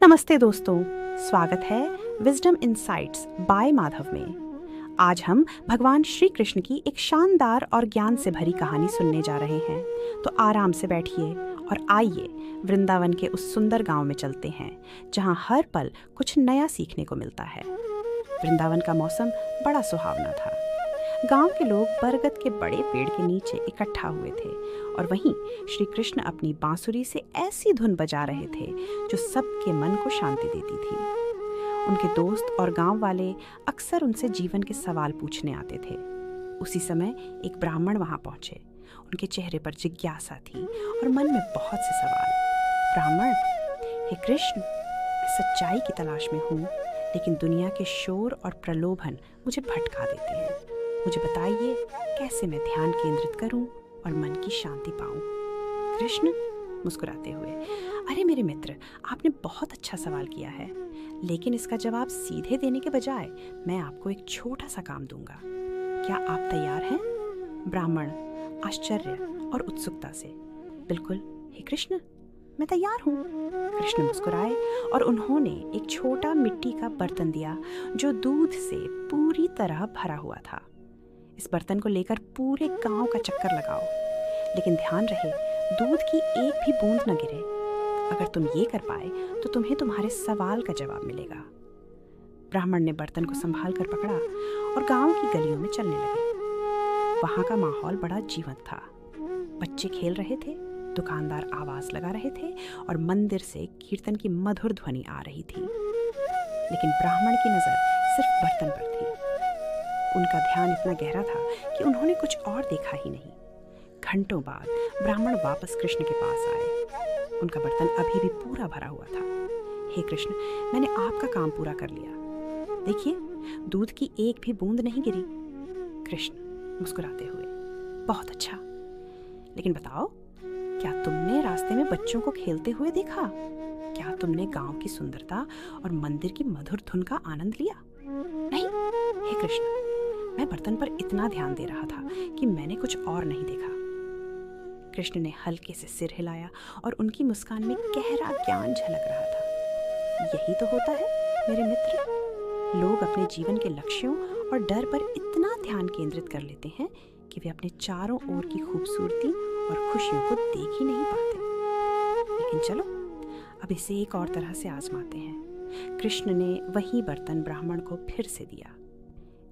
नमस्ते दोस्तों, स्वागत है विजडम इनसाइट्स बाय माधव में। आज हम भगवान श्री कृष्ण की एक शानदार और ज्ञान से भरी कहानी सुनने जा रहे हैं। तो आराम से बैठिए और आइए वृंदावन के उस सुंदर गांव में चलते हैं जहां हर पल कुछ नया सीखने को मिलता है। वृंदावन का मौसम बड़ा सुहावना था। गांव के लोग बरगद के बड़े पेड़ के नीचे इकट्ठा हुए थे और वहीं श्री कृष्ण अपनी बांसुरी से ऐसी धुन बजा रहे थे जो सबके मन को शांति देती थी। उनके दोस्त और गांव वाले अक्सर उनसे जीवन के सवाल पूछने आते थे। उसी समय एक ब्राह्मण वहां पहुंचे। उनके चेहरे पर जिज्ञासा थी और मन में बहुत से सवाल। ब्राह्मण: हे कृष्ण, मैं सच्चाई की तलाश में हूँ, लेकिन दुनिया के शोर और प्रलोभन मुझे भटका देते हैं। मुझे बताइए कैसे मैं ध्यान केंद्रित करूं और मन की शांति पाऊं। कृष्ण मुस्कुराते हुए: अरे मेरे मित्र, आपने बहुत अच्छा सवाल किया है, लेकिन इसका जवाब सीधे देने के बजाय मैं आपको एक छोटा सा काम दूंगा। क्या आप तैयार हैं? ब्राह्मण आश्चर्य और उत्सुकता से: बिल्कुल हे कृष्ण, मैं तैयार हूँ। कृष्ण मुस्कुराए और उन्होंने एक छोटा मिट्टी का बर्तन दिया जो दूध से पूरी तरह भरा हुआ था। इस बर्तन को लेकर पूरे गांव का चक्कर लगाओ, लेकिन ध्यान रहे दूध की एक भी बूंद न गिरे। अगर तुम ये कर पाए तो तुम्हें तुम्हारे सवाल का जवाब मिलेगा। ब्राह्मण ने बर्तन को संभाल कर पकड़ा और गांव की गलियों में चलने लगे। वहां का माहौल बड़ा जीवंत था। बच्चे खेल रहे थे, दुकानदार आवाज लगा रहे थे और मंदिर से कीर्तन की मधुर ध्वनि आ रही थी। लेकिन ब्राह्मण की नजर सिर्फ बर्तन पर थी। उनका ध्यान इतना गहरा था कि उन्होंने कुछ और देखा ही नहीं। घंटों बाद ब्राह्मण वापस कृष्ण के पास आए। उनका बर्तन अभी भी पूरा भरा हुआ था। हे कृष्ण, मैंने आपका काम पूरा कर लिया। देखिए, दूध की एक भी बूंद नहीं गिरी। कृष्ण मुस्कुराते हुए: बहुत अच्छा, लेकिन बताओ, क्या तुमने रास्ते में बच्चों को खेलते हुए देखा? क्या तुमने गांव की सुंदरता और मंदिर की मधुर धुन का आनंद लिया? नहीं हे कृष्ण, मैं बर्तन पर इतना ध्यान दे रहा था कि मैंने कुछ और नहीं देखा। कृष्ण ने हल्के से सिर हिलाया और उनकी मुस्कान में गहरा ज्ञान झलक रहा था। यही तो होता है मेरे मित्र, लोग अपने जीवन के लक्ष्यों और डर पर इतना ध्यान केंद्रित कर लेते हैं कि वे अपने चारों ओर की खूबसूरती और खुशियों को देख ही नहीं पाते। लेकिन चलो, अब इसे एक और तरह से आजमाते हैं। कृष्ण ने वही बर्तन ब्राह्मण को फिर से दिया।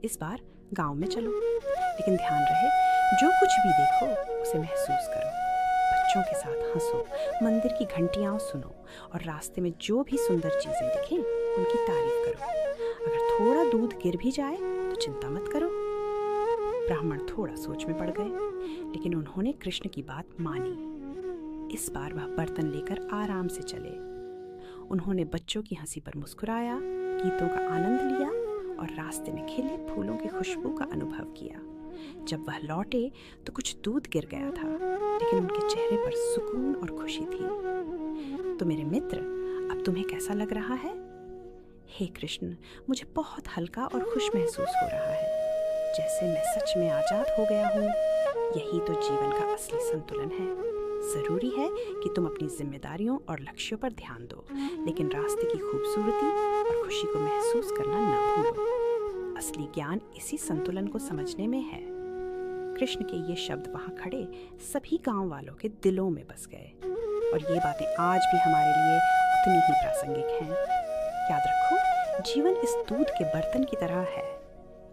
इस बार गांव में चलो, लेकिन ध्यान रहे जो कुछ भी देखो उसे महसूस करो। बच्चों के साथ हंसो, मंदिर की घंटियां सुनो और रास्ते में जो भी सुंदर चीजें दिखें उनकी तारीफ करो। अगर थोड़ा दूध गिर भी जाए तो चिंता मत करो। ब्राह्मण थोड़ा सोच में पड़ गए, लेकिन उन्होंने कृष्ण की बात मानी। इस बार वह बर्तन लेकर आराम से चले। उन्होंने बच्चों की हंसी पर मुस्कुराया, गीतों का आनंद लिया और रास्ते में खिले फूलों की खुशबू का अनुभव किया। जब वह लौटे तो कुछ दूध गिर गया था, लेकिन उनके चेहरे पर सुकून और खुशी थी। तो मेरे मित्र, अब तुम्हें कैसा लग रहा है? हे कृष्ण, मुझे बहुत हल्का और खुश महसूस हो रहा है, जैसे मैं सच में आजाद हो गया हूँ। यही तो जीवन का असली संतुलन है। जरूरी है कि तुम अपनी जिम्मेदारियों और लक्ष्यों पर ध्यान दो, लेकिन रास्ते की खूबसूरती और खुशी को महसूस करना न भूलो। असली ज्ञान इसी संतुलन को समझने में है। कृष्ण के ये शब्द वहां खड़े सभी गांव वालों के दिलों में बस गए और ये बातें आज भी हमारे लिए उतनी ही प्रासंगिक हैं। याद रखो, जीवन इस दूध के बर्तन की तरह है।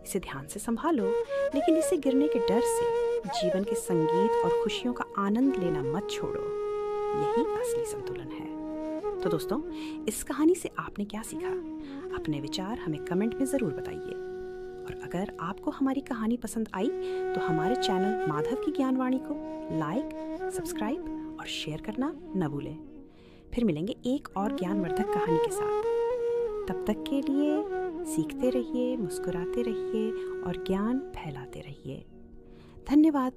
इसे ध्यान से संभालो, लेकिन इसे गिरने के डर से जीवन के संगीत और खुशियों का आनंद लेना मत छोड़ो। यही असली संतुलन है। तो दोस्तों, इस कहानी से आपने क्या सीखा? अपने विचार हमें कमेंट में ज़रूर बताइए। और अगर आपको हमारी कहानी पसंद आई तो हमारे चैनल माधव की ज्ञानवाणी को लाइक, सब्सक्राइब और शेयर करना न भूलें। फिर मिलेंगे एक और ज्ञानवर्धक कहानी के साथ। तब तक के लिए सीखते रहिए, मुस्कुराते रहिए और ज्ञान फैलाते रहिए। धन्यवाद।